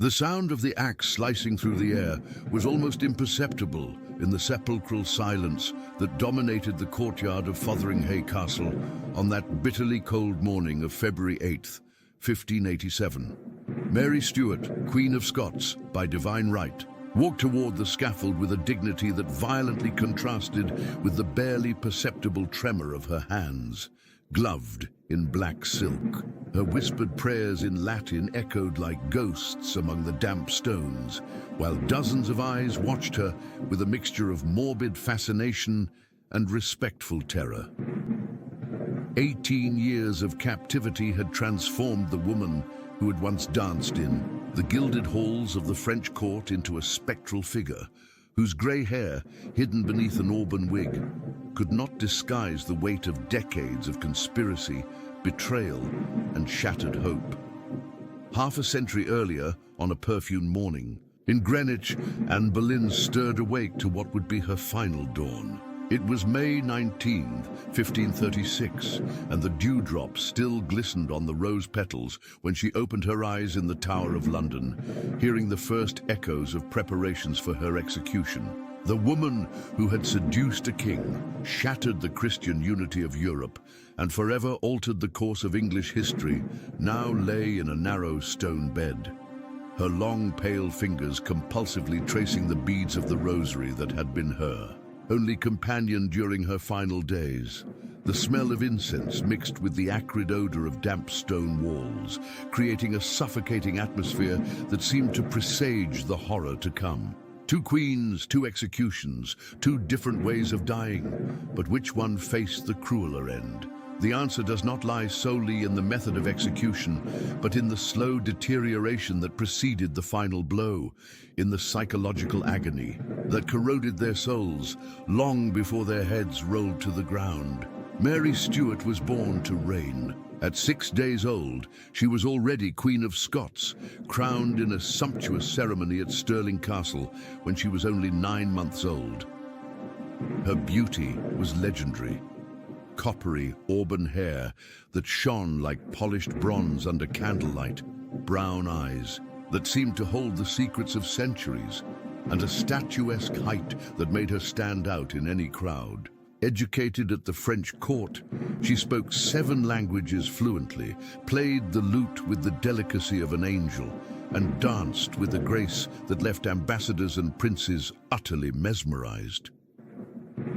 The sound of the axe slicing through the air was almost imperceptible in the sepulchral silence that dominated the courtyard of Fotheringhay Castle on that bitterly cold morning of February 8th, 1587. Mary Stuart, Queen of Scots by divine right, walked toward the scaffold with a dignity that violently contrasted with the barely perceptible tremor of her hands, gloved in black silk. Her whispered prayers in Latin echoed like ghosts among the damp stones, while dozens of eyes watched her with a mixture of morbid fascination and respectful terror. 18 years of captivity had transformed the woman who had once danced in the gilded halls of the French court into a spectral figure whose grey hair, hidden beneath an auburn wig, could not disguise the weight of decades of conspiracy, betrayal, and shattered hope. Half a century earlier, on a perfumed morning, in Greenwich, Anne Boleyn stirred awake to what would be her final dawn. It was May 19th, 1536, and the dewdrops still glistened on the rose petals when she opened her eyes in the Tower of London, hearing the first echoes of preparations for her execution. The woman who had seduced a king, shattered the Christian unity of Europe, and forever altered the course of English history, now lay in a narrow stone bed, her long pale fingers compulsively tracing the beads of the rosary that had been her only companion during her final days. The smell of incense mixed with the acrid odor of damp stone walls, creating a suffocating atmosphere that seemed to presage the horror to come. Two queens, two executions, two different ways of dying, but which one faced the crueler end? The answer does not lie solely in the method of execution, but in the slow deterioration that preceded the final blow, in the psychological agony that corroded their souls long before their heads rolled to the ground. Mary Stuart was born to reign. At 6 days old, she was already Queen of Scots, crowned in a sumptuous ceremony at Stirling Castle when she was only 9 months old. Her beauty was legendary. Coppery auburn hair that shone like polished bronze under candlelight, brown eyes that seemed to hold the secrets of centuries, and a statuesque height that made her stand out in any crowd. Educated at the French court, she spoke 7 languages fluently, played the lute with the delicacy of an angel, and danced with a grace that left ambassadors and princes utterly mesmerized.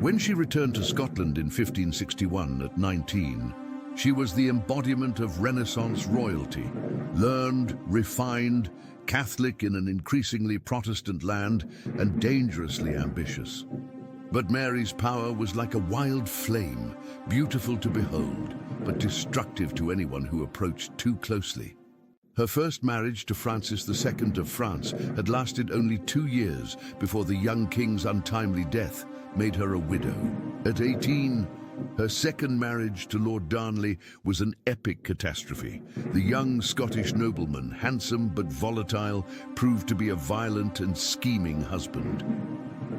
When she returned to Scotland in 1561 at 19, she was the embodiment of Renaissance royalty, learned, refined, Catholic in an increasingly Protestant land, and dangerously ambitious. But Mary's power was like a wild flame, beautiful to behold, but destructive to anyone who approached too closely. Her first marriage to Francis II of France had lasted only 2 years before the young king's untimely death made her a widow. At 18, her second marriage to Lord Darnley was an epic catastrophe. The young Scottish nobleman, handsome but volatile, proved to be a violent and scheming husband.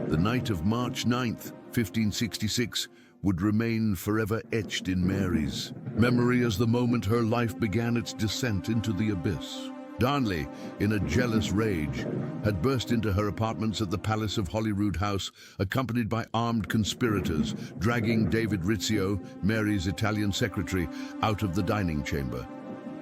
The night of March 9th, 1566, would remain forever etched in Mary's memory as the moment her life began its descent into the abyss. Darnley, in a jealous rage, had burst into her apartments at the Palace of Holyrood House, accompanied by armed conspirators, dragging David Rizzio, Mary's Italian secretary, out of the dining chamber.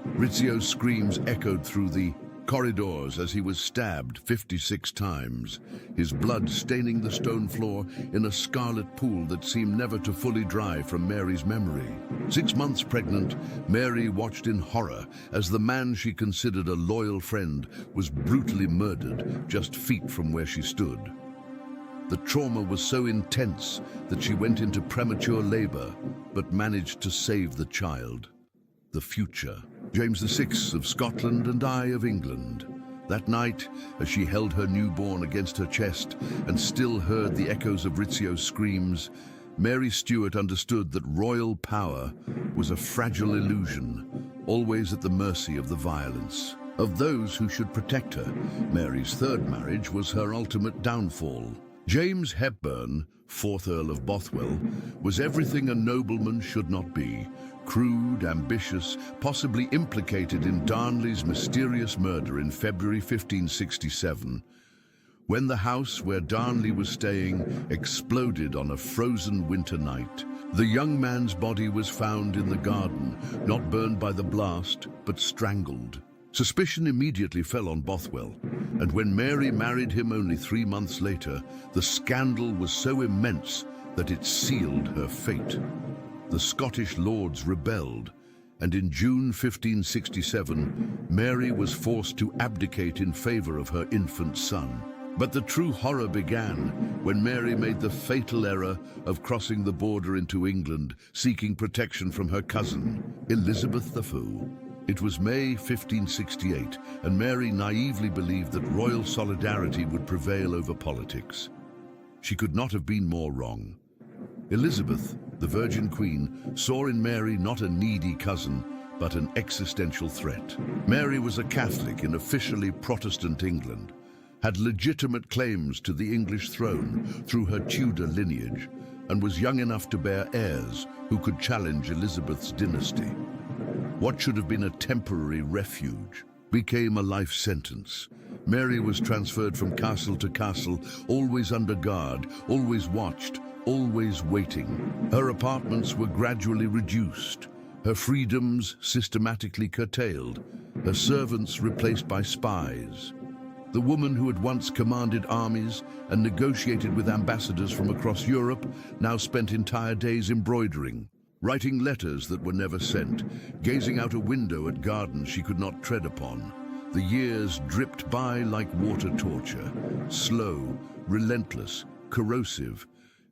Rizzio's screams echoed through the corridors as he was stabbed 56 times, his blood staining the stone floor in a scarlet pool that seemed never to fully dry from Mary's memory. 6 months pregnant, Mary watched in horror as the man she considered a loyal friend was brutally murdered just feet from where she stood. The trauma was so intense that she went into premature labor, but managed to save the child. The future. James VI of Scotland and I of England. That night, as she held her newborn against her chest and still heard the echoes of Rizzio's screams, Mary Stuart understood that royal power was a fragile illusion, always at the mercy of the violence of those who should protect her. Mary's third marriage was her ultimate downfall. James Hepburn, 4th Earl of Bothwell, was everything a nobleman should not be, crude, ambitious, possibly implicated in Darnley's mysterious murder in February 1567, when the house where Darnley was staying exploded on a frozen winter night. The young man's body was found in the garden, not burned by the blast, but strangled. Suspicion immediately fell on Bothwell, and when Mary married him only 3 months later, the scandal was so immense that it sealed her fate. The Scottish lords rebelled, and in June 1567, Mary was forced to abdicate in favor of her infant son. But the true horror began when Mary made the fatal error of crossing the border into England, seeking protection from her cousin, Elizabeth II. It was May 1568, and Mary naively believed that royal solidarity would prevail over politics. She could not have been more wrong. Elizabeth, the Virgin Queen, saw in Mary not a needy cousin, but an existential threat. Mary was a Catholic in officially Protestant England, had legitimate claims to the English throne through her Tudor lineage, and was young enough to bear heirs who could challenge Elizabeth's dynasty. What should have been a temporary refuge became a life sentence. Mary was transferred from castle to castle, always under guard, always watched, always waiting. Her apartments were gradually reduced, her freedoms systematically curtailed, her servants replaced by spies. The woman who had once commanded armies and negotiated with ambassadors from across Europe now spent entire days embroidering, writing letters that were never sent, gazing out a window at gardens she could not tread upon. The years dripped by like water torture, slow, relentless, corrosive.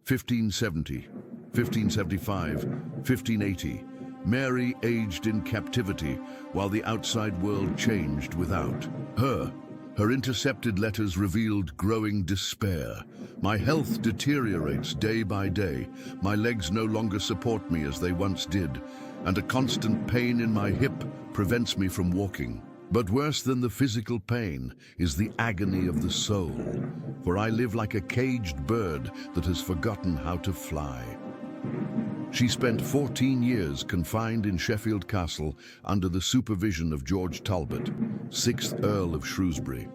1570, 1575, 1580. Mary aged in captivity while the outside world changed without her. Her intercepted letters revealed growing despair. My health deteriorates day by day. My legs no longer support me as they once did, and a constant pain in my hip prevents me from walking. But worse than the physical pain is the agony of the soul, for I live like a caged bird that has forgotten how to fly. She spent 14 years confined in Sheffield Castle under the supervision of George Talbot, 6th Earl of Shrewsbury.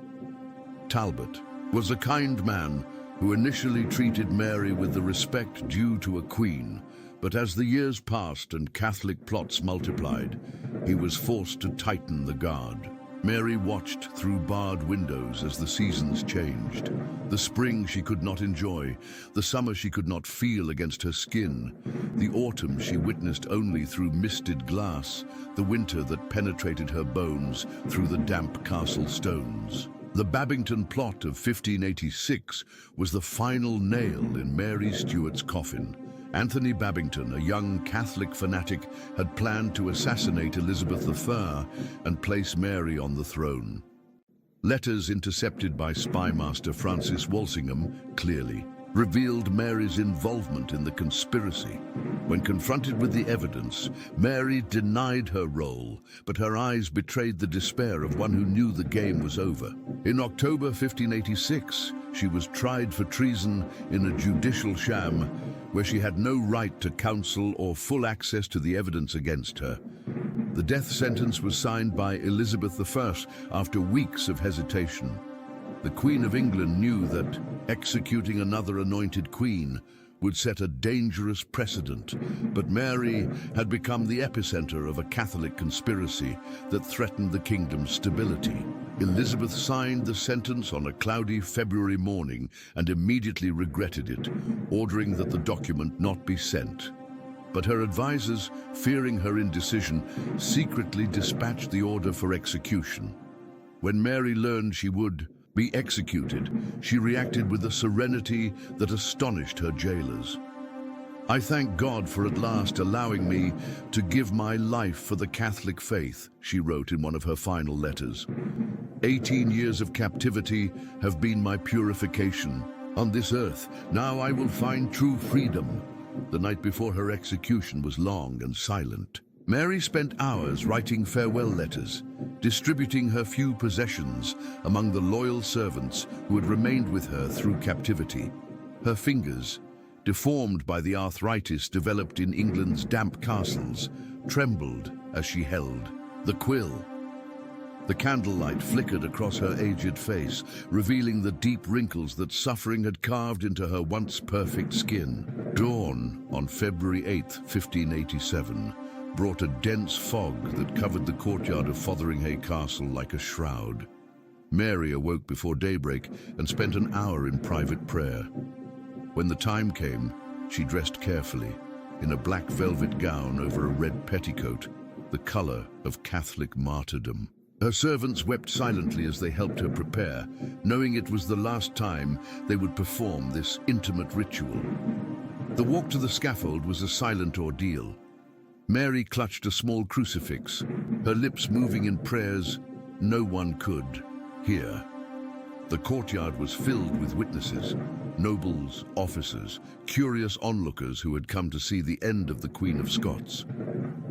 Talbot was a kind man who initially treated Mary with the respect due to a queen, but as the years passed and Catholic plots multiplied, he was forced to tighten the guard. Mary watched through barred windows as the seasons changed. The spring she could not enjoy, the summer she could not feel against her skin, the autumn she witnessed only through misted glass, the winter that penetrated her bones through the damp castle stones. The Babington plot of 1586 was the final nail in Mary Stuart's coffin. Anthony Babington, a young Catholic fanatic, had planned to assassinate Elizabeth I and place Mary on the throne. Letters intercepted by spymaster Francis Walsingham clearly revealed Mary's involvement in the conspiracy. When confronted with the evidence, Mary denied her role, but her eyes betrayed the despair of one who knew the game was over. In October 1586, she was tried for treason in a judicial sham where she had no right to counsel or full access to the evidence against her. The death sentence was signed by Elizabeth I after weeks of hesitation. The Queen of England knew that executing another anointed queen would set a dangerous precedent, but Mary had become the epicenter of a Catholic conspiracy that threatened the kingdom's stability. Elizabeth signed the sentence on a cloudy February morning and immediately regretted it, ordering that the document not be sent. But her advisors, fearing her indecision, secretly dispatched the order for execution. When Mary learned she would be executed, she reacted with a serenity that astonished her jailers. "I thank God for at last allowing me to give my life for the Catholic faith," she wrote in one of her final letters. 18 years of captivity have been my purification. On this earth, now I will find true freedom. The night before her execution was long and silent. Mary spent hours writing farewell letters, distributing her few possessions among the loyal servants who had remained with her through captivity. Her fingers, deformed by the arthritis developed in England's damp castles, trembled as she held the quill. The candlelight flickered across her aged face, revealing the deep wrinkles that suffering had carved into her once perfect skin. Dawn on February 8, 1587, brought a dense fog that covered the courtyard of Fotheringhay Castle like a shroud. Mary awoke before daybreak and spent an hour in private prayer. When the time came, she dressed carefully, in a black velvet gown over a red petticoat, the color of Catholic martyrdom. Her servants wept silently as they helped her prepare, knowing it was the last time they would perform this intimate ritual. The walk to the scaffold was a silent ordeal. Mary clutched a small crucifix, her lips moving in prayers no one could hear. The courtyard was filled with witnesses, nobles, officers, curious onlookers who had come to see the end of the Queen of Scots.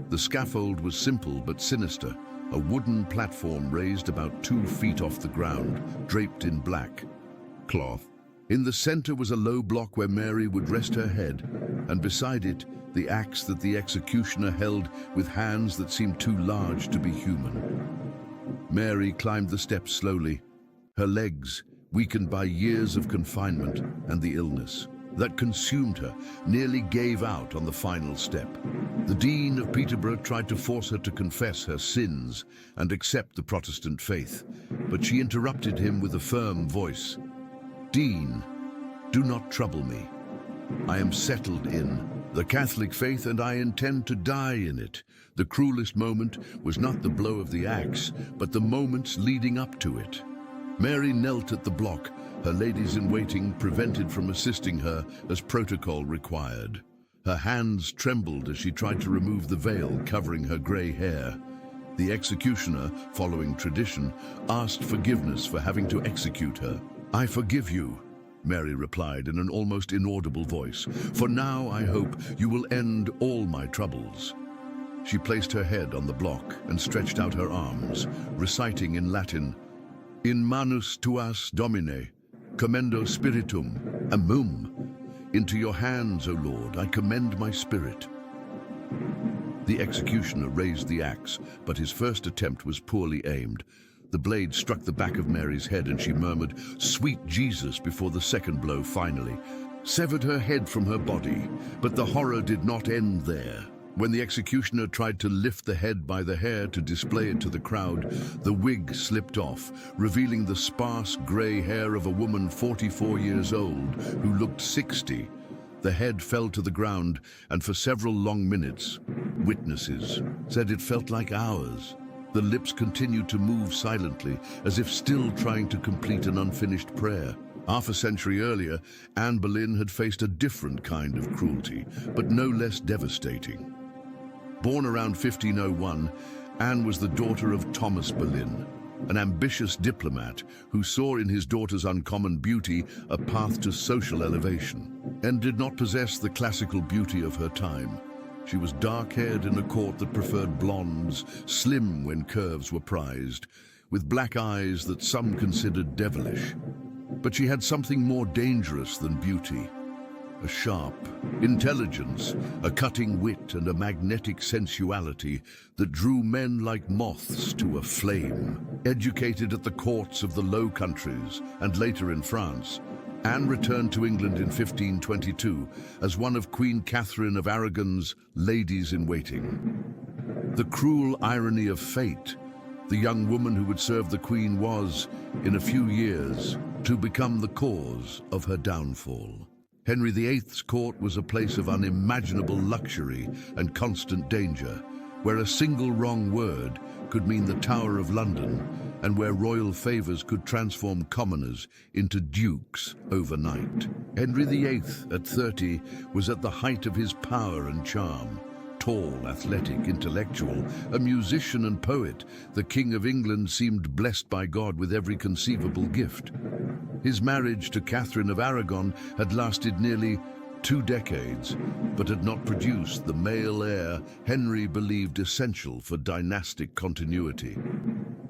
The scaffold was simple but sinister, a wooden platform raised about 2 feet off the ground, draped in black cloth. In the center was a low block where Mary would rest her head, and beside it, the axe that the executioner held with hands that seemed too large to be human. Mary climbed the steps slowly, her legs, weakened by years of confinement and the illness that consumed her, nearly gave out on the final step. The Dean of Peterborough tried to force her to confess her sins and accept the Protestant faith, but she interrupted him with a firm voice. "Dean, do not trouble me. I am settled in the Catholic faith and I intend to die in it." The cruelest moment was not the blow of the axe, but the moments leading up to it. Mary knelt at the block, her ladies-in-waiting prevented from assisting her as protocol required. Her hands trembled as she tried to remove the veil covering her grey hair. The executioner, following tradition, asked forgiveness for having to execute her. "I forgive you," Mary replied in an almost inaudible voice. "For now I hope you will end all my troubles." She placed her head on the block and stretched out her arms, reciting in Latin, "In manus tuas, Domine, commendo spiritum amum." "Into your hands, O Lord, I commend my spirit." The executioner raised the axe, but his first attempt was poorly aimed. The blade struck the back of Mary's head and she murmured, "Sweet Jesus," before the second blow finally severed her head from her body. But the horror did not end there. When the executioner tried to lift the head by the hair to display it to the crowd, the wig slipped off, revealing the sparse grey hair of a woman 44 years old who looked 60. The head fell to the ground, and for several long minutes, witnesses said it felt like hours. The lips continued to move silently, as if still trying to complete an unfinished prayer. Half a century earlier, Anne Boleyn had faced a different kind of cruelty, but no less devastating. Born around 1501, Anne was the daughter of Thomas Boleyn, an ambitious diplomat who saw in his daughter's uncommon beauty a path to social elevation, and did not possess the classical beauty of her time. She was dark-haired in a court that preferred blondes, slim when curves were prized, with black eyes that some considered devilish. But she had something more dangerous than beauty. A sharp intelligence, a cutting wit, and a magnetic sensuality that drew men like moths to a flame. Educated at the courts of the Low Countries and later in France, Anne returned to England in 1522 as one of Queen Catherine of Aragon's ladies-in-waiting. The cruel irony of fate, the young woman who would serve the Queen was, in a few years, to become the cause of her downfall. Henry VIII's court was a place of unimaginable luxury and constant danger, where a single wrong word could mean the Tower of London, and where royal favors could transform commoners into dukes overnight. Henry VIII, at 30, was at the height of his power and charm. Tall, athletic, intellectual, a musician and poet, the King of England seemed blessed by God with every conceivable gift. His marriage to Catherine of Aragon had lasted nearly 2 decades, but had not produced the male heir Henry believed essential for dynastic continuity.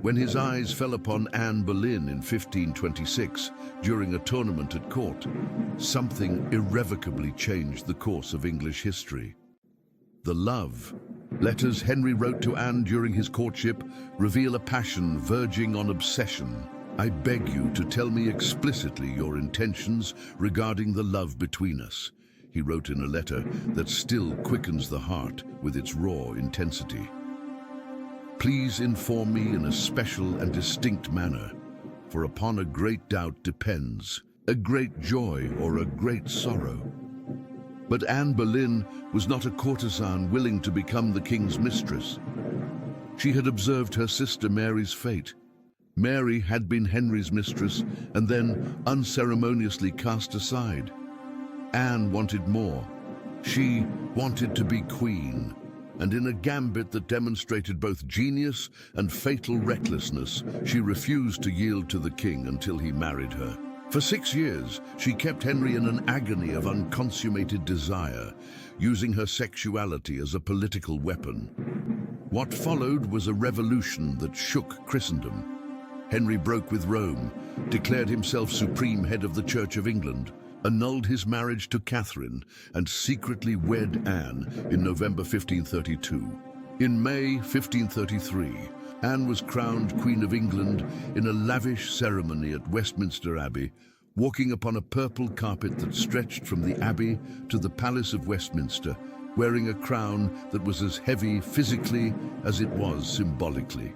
When his eyes fell upon Anne Boleyn in 1526, during a tournament at court, something irrevocably changed the course of English history. The love Letters Henry wrote to Anne during his courtship reveal a passion verging on obsession. "I beg you to tell me explicitly your intentions regarding the love between us," he wrote in a letter that still quickens the heart with its raw intensity. "Please inform me in a special and distinct manner, for upon a great doubt depends a great joy or a great sorrow." But Anne Boleyn was not a courtesan willing to become the king's mistress. She had observed her sister Mary's fate. Mary had been Henry's mistress and then unceremoniously cast aside. Anne wanted more. She wanted to be queen, and in a gambit that demonstrated both genius and fatal recklessness, she refused to yield to the king until he married her. For 6 years, she kept Henry in an agony of unconsummated desire, using her sexuality as a political weapon. What followed was a revolution that shook Christendom. Henry broke with Rome, declared himself supreme head of the Church of England, annulled his marriage to Catherine, and secretly wed Anne in November 1532. In May 1533, Anne was crowned Queen of England in a lavish ceremony at Westminster Abbey, walking upon a purple carpet that stretched from the Abbey to the Palace of Westminster, wearing a crown that was as heavy physically as it was symbolically.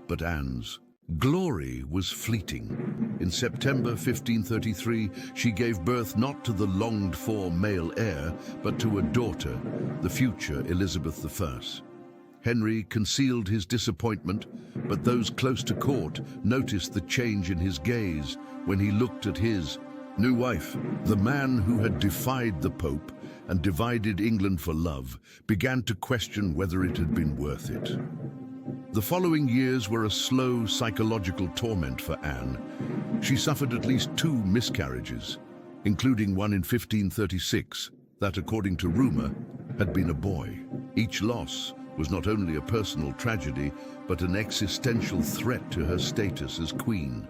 But Anne's glory was fleeting. In September 1533, she gave birth not to the longed-for male heir, but to a daughter, the future Elizabeth I. Henry concealed his disappointment, but those close to court noticed the change in his gaze when he looked at his new wife. The man who had defied the Pope and divided England for love began to question whether it had been worth it. The following years were a slow psychological torment for Anne. She suffered at least 2 miscarriages, including one in 1536 that, according to rumor, had been a boy. Each loss was not only a personal tragedy, but an existential threat to her status as queen.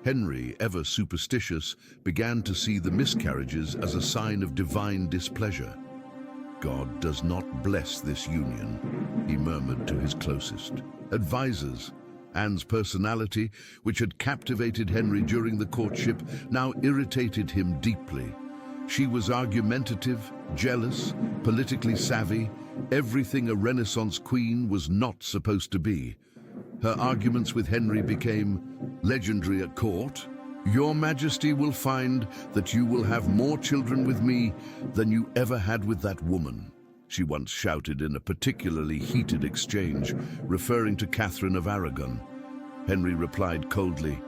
Henry, ever superstitious, began to see the miscarriages as a sign of divine displeasure. "God does not bless this union," he murmured to his closest advisors. Anne's personality, which had captivated Henry during the courtship, now irritated him deeply. She was argumentative, jealous, politically savvy, everything a Renaissance queen was not supposed to be. Her arguments with Henry became legendary at court. "Your Majesty will find that you will have more children with me than you ever had with that woman," she once shouted in a particularly heated exchange, referring to Catherine of Aragon. Henry replied coldly,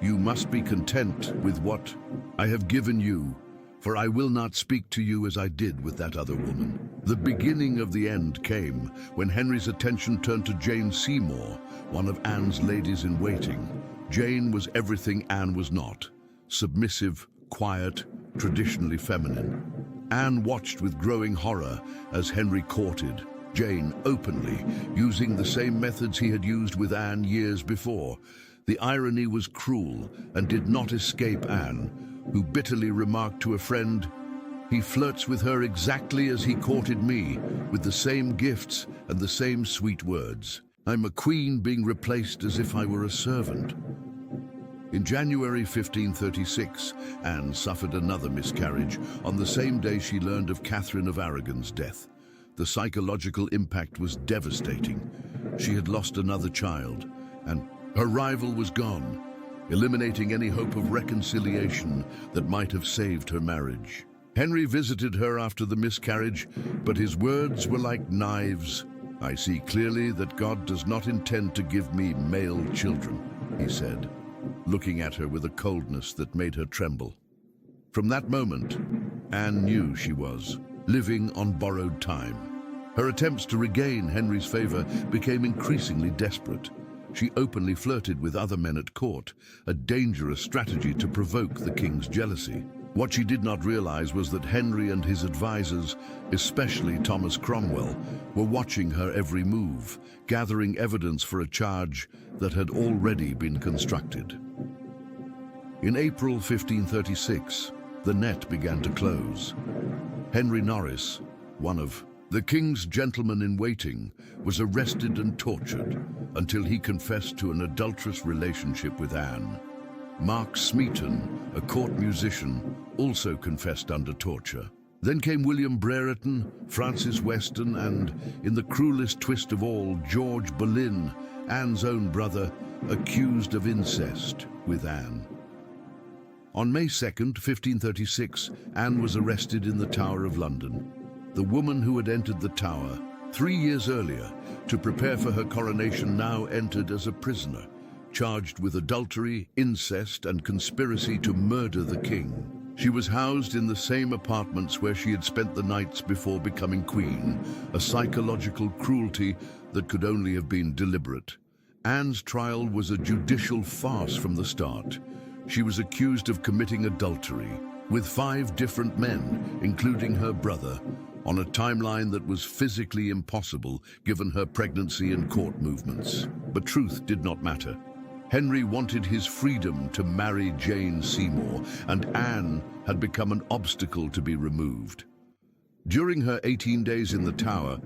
"You must be content with what I have given you, for I will not speak to you as I did with that other woman." The beginning of the end came when Henry's attention turned to Jane Seymour, one of Anne's ladies-in-waiting. Jane was everything Anne was not: submissive, quiet, traditionally feminine. Anne watched with growing horror as Henry courted Jane openly, using the same methods he had used with Anne years before. The irony was cruel and did not escape Anne, who bitterly remarked to a friend, "He flirts with her exactly as he courted me, with the same gifts and the same sweet words. I'm a queen being replaced as if I were a servant." In January 1536, Anne suffered another miscarriage on the same day she learned of Catherine of Aragon's death. The psychological impact was devastating. She had lost another child, and her rival was gone, eliminating any hope of reconciliation that might have saved her marriage. Henry visited her after the miscarriage, but his words were like knives. "I see clearly that God does not intend to give me male children," he said, looking at her with a coldness that made her tremble. From that moment, Anne knew she was living on borrowed time. Her attempts to regain Henry's favor became increasingly desperate. She openly flirted with other men at court, a dangerous strategy to provoke the king's jealousy. What she did not realize was that Henry and his advisors, especially Thomas Cromwell, were watching her every move, gathering evidence for a charge that had already been constructed. In April 1536, the net began to close. Henry Norris, one of The king's gentleman-in-waiting was arrested and tortured until he confessed to an adulterous relationship with Anne. Mark Smeaton, a court musician, also confessed under torture. Then came William Brereton, Francis Weston, and, in the cruelest twist of all, George Boleyn, Anne's own brother, accused of incest with Anne. On May 2nd, 1536, Anne was arrested in the Tower of London. The woman who had entered the Tower 3 years earlier to prepare for her coronation now entered as a prisoner, charged with adultery, incest, and conspiracy to murder the king. She was housed in the same apartments where she had spent the nights before becoming queen, a psychological cruelty that could only have been deliberate. Anne's trial was a judicial farce from the start. She was accused of committing adultery with 5 different men, including her brother, on a timeline that was physically impossible given her pregnancy and court movements. But truth did not matter. Henry wanted his freedom to marry Jane Seymour, and Anne had become an obstacle to be removed. During her 18 days in the Tower,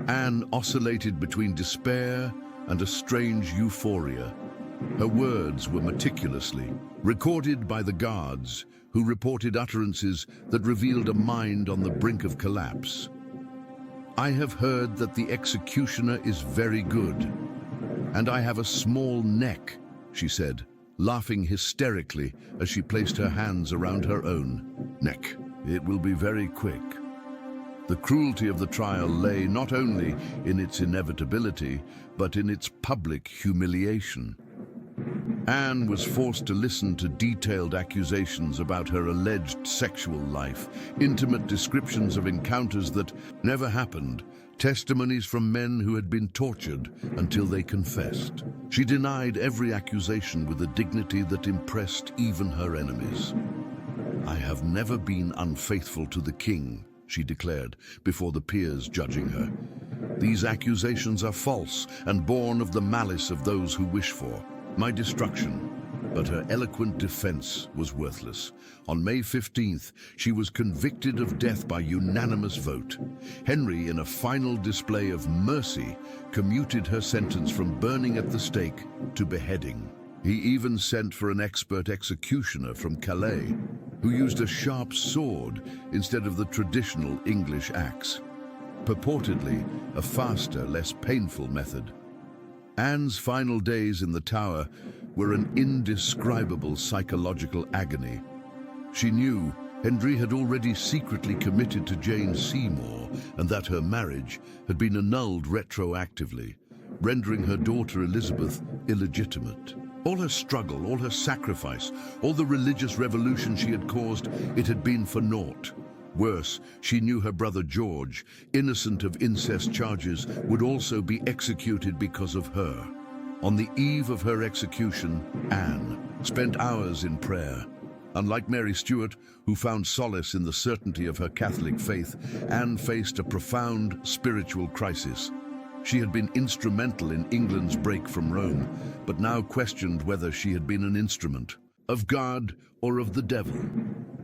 Anne oscillated between despair and a strange euphoria. Her words were meticulously recorded by the guards, who reported utterances that revealed a mind on the brink of collapse. "I have heard that the executioner is very good, and I have a small neck," she said, laughing hysterically as she placed her hands around her own neck. "It will be very quick." The cruelty of the trial lay not only in its inevitability, but in its public humiliation. Anne was forced to listen to detailed accusations about her alleged sexual life, intimate descriptions of encounters that never happened, testimonies from men who had been tortured until they confessed. She denied every accusation with a dignity that impressed even her enemies. "I have never been unfaithful to the king," she declared before the peers judging her. "These accusations are false and born of the malice of those who wish for my destruction." But her eloquent defense was worthless. On May 15th, she was convicted of death by unanimous vote. Henry, in a final display of mercy, commuted her sentence from burning at the stake to beheading. He even sent for an expert executioner from Calais, who used a sharp sword instead of the traditional English axe. Purportedly, a faster, less painful method. Anne's final days in the Tower were an indescribable psychological agony. She knew Henry had already secretly committed to Jane Seymour and that her marriage had been annulled retroactively, rendering her daughter Elizabeth illegitimate. All her struggle, all her sacrifice, all the religious revolution she had caused, it had been for naught. Worse, she knew her brother George, innocent of incest charges, would also be executed because of her. On the eve of her execution, Anne spent hours in prayer. Unlike Mary Stuart, who found solace in the certainty of her Catholic faith, Anne faced a profound spiritual crisis. She had been instrumental in England's break from Rome, but now questioned whether she had been an instrument of God or of the devil.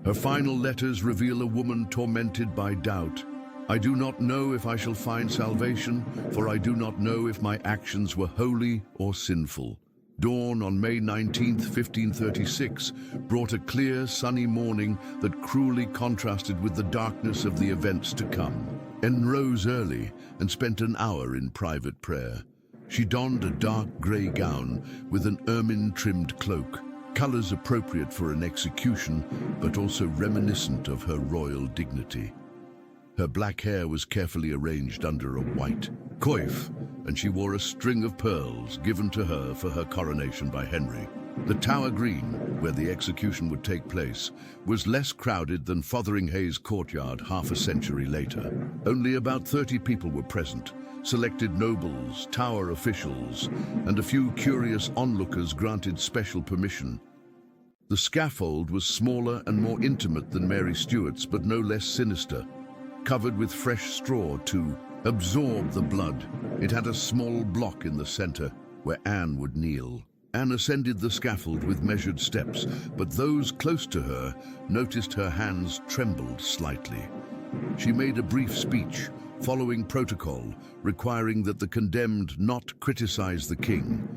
Her final letters reveal a woman tormented by doubt. "I do not know if I shall find salvation, for I do not know if my actions were holy or sinful." Dawn on May 19, 1536, brought a clear, sunny morning that cruelly contrasted with the darkness of the events to come. Anne rose early and spent an hour in private prayer. She donned a dark grey gown with an ermine-trimmed cloak, colours appropriate for an execution, but also reminiscent of her royal dignity. Her black hair was carefully arranged under a white coif, and she wore a string of pearls given to her for her coronation by Henry. The Tower Green, where the execution would take place, was less crowded than Fotheringay's courtyard half a century later. Only about 30 people were present, selected nobles, Tower officials, and a few curious onlookers granted special permission. The scaffold was smaller and more intimate than Mary Stuart's, but no less sinister, covered with fresh straw to absorb the blood. It had a small block in the center where Anne would kneel. Anne ascended the scaffold with measured steps, but those close to her noticed her hands trembled slightly. She made a brief speech, following protocol requiring that the condemned not criticize the king.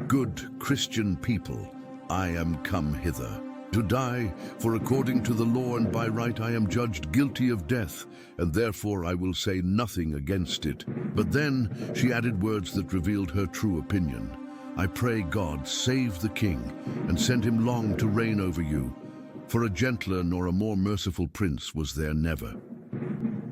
Good Christian people, I am come hither to die, for according to the law and by right I am judged guilty of death, and therefore I will say nothing against it. But then she added words that revealed her true opinion. I pray God save the king, and send him long to reign over you, for a gentler nor a more merciful prince was there never.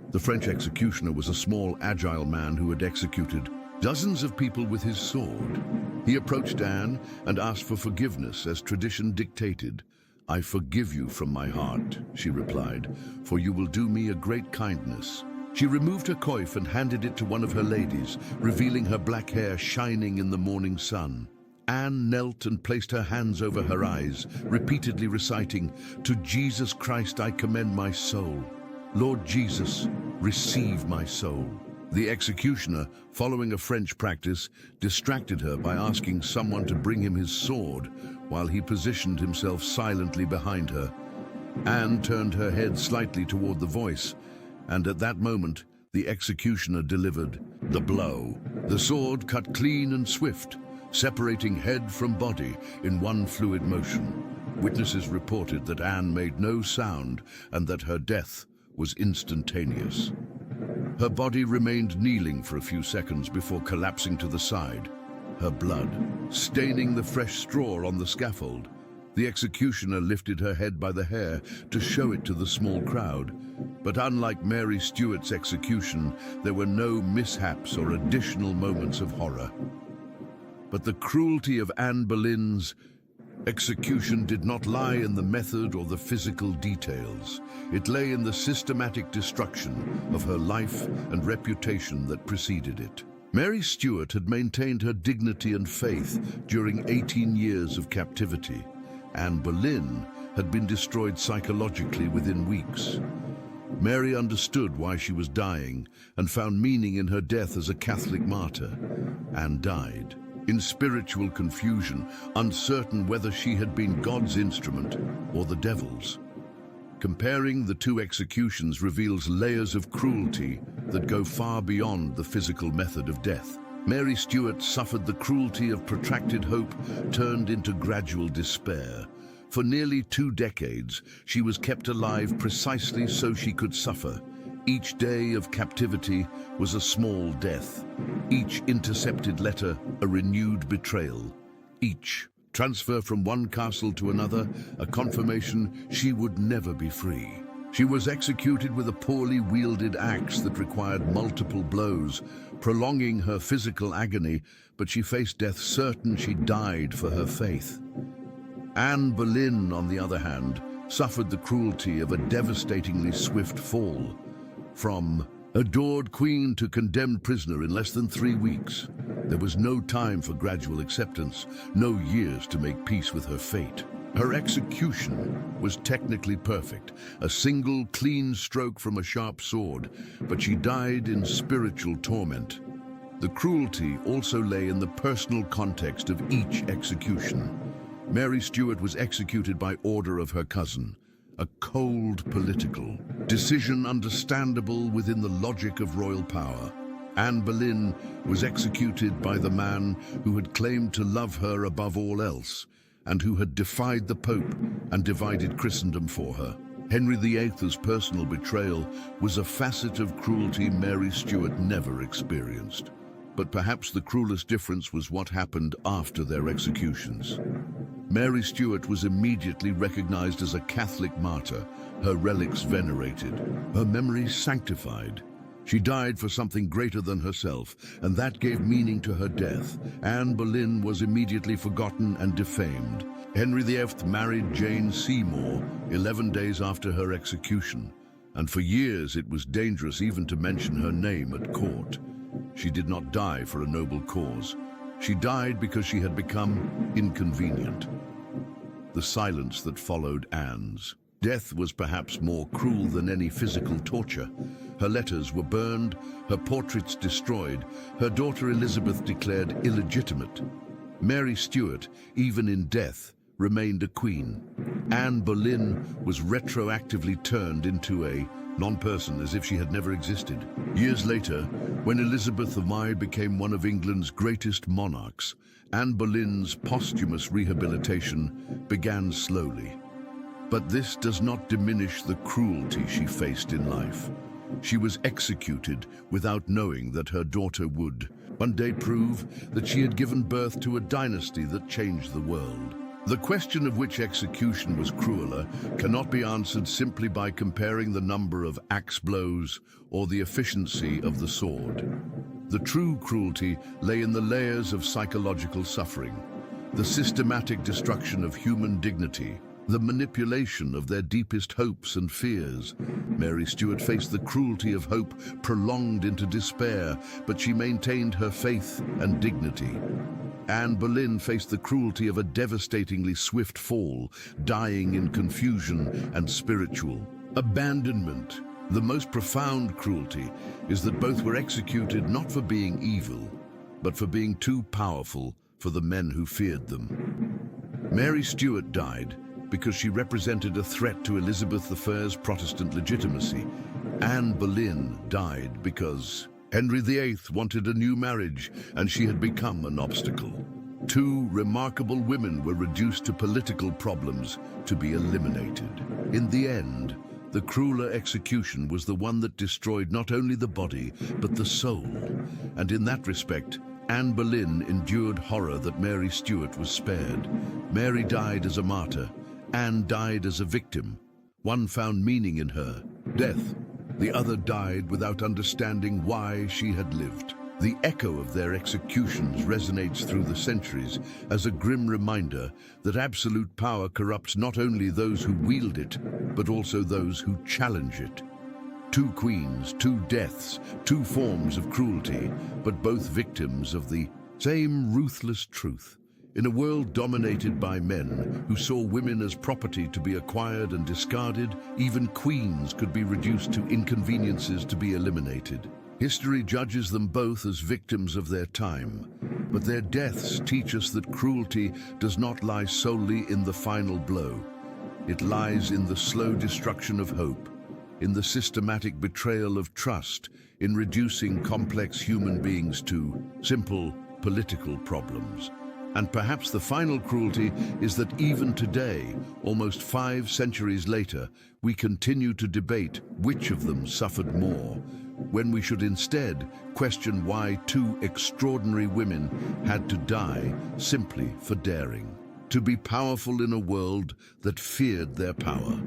The French executioner was a small, agile man who had executed dozens of people with his sword. He approached Anne and asked for forgiveness as tradition dictated. I forgive you from my heart, she replied, for you will do me a great kindness. She removed her coif and handed it to one of her ladies, revealing her black hair shining in the morning sun. Anne knelt and placed her hands over her eyes, repeatedly reciting, To Jesus Christ I commend my soul. Lord Jesus, receive my soul. The executioner, following a French practice, distracted her by asking someone to bring him his sword while he positioned himself silently behind her. Anne turned her head slightly toward the voice, and at that moment, the executioner delivered the blow. The sword cut clean and swift, separating head from body in one fluid motion. Witnesses reported that Anne made no sound and that her death was instantaneous. Her body remained kneeling for a few seconds before collapsing to the side, her blood staining the fresh straw on the scaffold. The executioner lifted her head by the hair to show it to the small crowd. But unlike Mary Stuart's execution, there were no mishaps or additional moments of horror. But the cruelty of Anne Boleyn's execution did not lie in the method or the physical details. It lay in the systematic destruction of her life and reputation that preceded it. Mary Stuart had maintained her dignity and faith during 18 years of captivity. Anne Boleyn had been destroyed psychologically within weeks. Mary understood why she was dying and found meaning in her death as a Catholic martyr. Anne died in spiritual confusion, uncertain whether she had been God's instrument or the devil's. Comparing the two executions reveals layers of cruelty that go far beyond the physical method of death. Mary Stuart suffered the cruelty of protracted hope turned into gradual despair. For nearly 2 decades, she was kept alive precisely so she could suffer. Each day of captivity was a small death. Each intercepted letter, a renewed betrayal. Each transfer from one castle to another, a confirmation she would never be free. She was executed with a poorly wielded axe that required multiple blows, prolonging her physical agony, but she faced death certain she died for her faith. Anne Boleyn, on the other hand, suffered the cruelty of a devastatingly swift fall. From adored queen to condemned prisoner in less than 3 weeks. There was no time for gradual acceptance, no years to make peace with her fate. Her execution was technically perfect, a single clean stroke from a sharp sword, but she died in spiritual torment. The cruelty also lay in the personal context of each execution. Mary Stuart was executed by order of her cousin, a cold political decision understandable within the logic of royal power. Anne Boleyn was executed by the man who had claimed to love her above all else, and who had defied the Pope and divided Christendom for her. Henry VIII's personal betrayal was a facet of cruelty Mary Stuart never experienced. But perhaps the cruelest difference was what happened after their executions. Mary Stuart was immediately recognized as a Catholic martyr, her relics venerated, her memory sanctified. She died for something greater than herself, and that gave meaning to her death. Anne Boleyn was immediately forgotten and defamed. Henry VIII married Jane Seymour 11 days after her execution, and for years it was dangerous even to mention her name at court. She did not die for a noble cause. She died because she had become inconvenient. The silence that followed Anne's death was perhaps more cruel than any physical torture. Her letters were burned, her portraits destroyed, her daughter Elizabeth declared illegitimate. Mary Stuart, even in death, remained a queen. Anne Boleyn was retroactively turned into a non-person, as if she had never existed. Years later, when Elizabeth I became one of England's greatest monarchs, Anne Boleyn's posthumous rehabilitation began slowly. But this does not diminish the cruelty she faced in life. She was executed without knowing that her daughter would one day prove that she had given birth to a dynasty that changed the world. The question of which execution was crueler cannot be answered simply by comparing the number of axe blows or the efficiency of the sword. The true cruelty lay in the layers of psychological suffering, the systematic destruction of human dignity, the manipulation of their deepest hopes and fears. Mary Stuart faced the cruelty of hope prolonged into despair, but she maintained her faith and dignity. Anne Boleyn faced the cruelty of a devastatingly swift fall, dying in confusion and spiritual abandonment. The most profound cruelty is that both were executed not for being evil, but for being too powerful for the men who feared them. Mary Stuart died because she represented a threat to Elizabeth I's Protestant legitimacy. Anne Boleyn died because Henry VIII wanted a new marriage and she had become an obstacle. Two remarkable women were reduced to political problems to be eliminated. In the end, the crueler execution was the one that destroyed not only the body, but the soul. And in that respect, Anne Boleyn endured horror that Mary Stuart was spared. Mary died as a martyr. Anne died as a victim. One found meaning in her death. The other died without understanding why she had lived. The echo of their executions resonates through the centuries as a grim reminder that absolute power corrupts not only those who wield it, but also those who challenge it. Two queens, two deaths, two forms of cruelty, but both victims of the same ruthless truth. In a world dominated by men who saw women as property to be acquired and discarded, even queens could be reduced to inconveniences to be eliminated. History judges them both as victims of their time, but their deaths teach us that cruelty does not lie solely in the final blow. It lies in the slow destruction of hope, in the systematic betrayal of trust, in reducing complex human beings to simple political problems. And perhaps the final cruelty is that even today, almost 5 centuries later, we continue to debate which of them suffered more, when we should instead question why 2 extraordinary women had to die simply for daring to be powerful in a world that feared their power.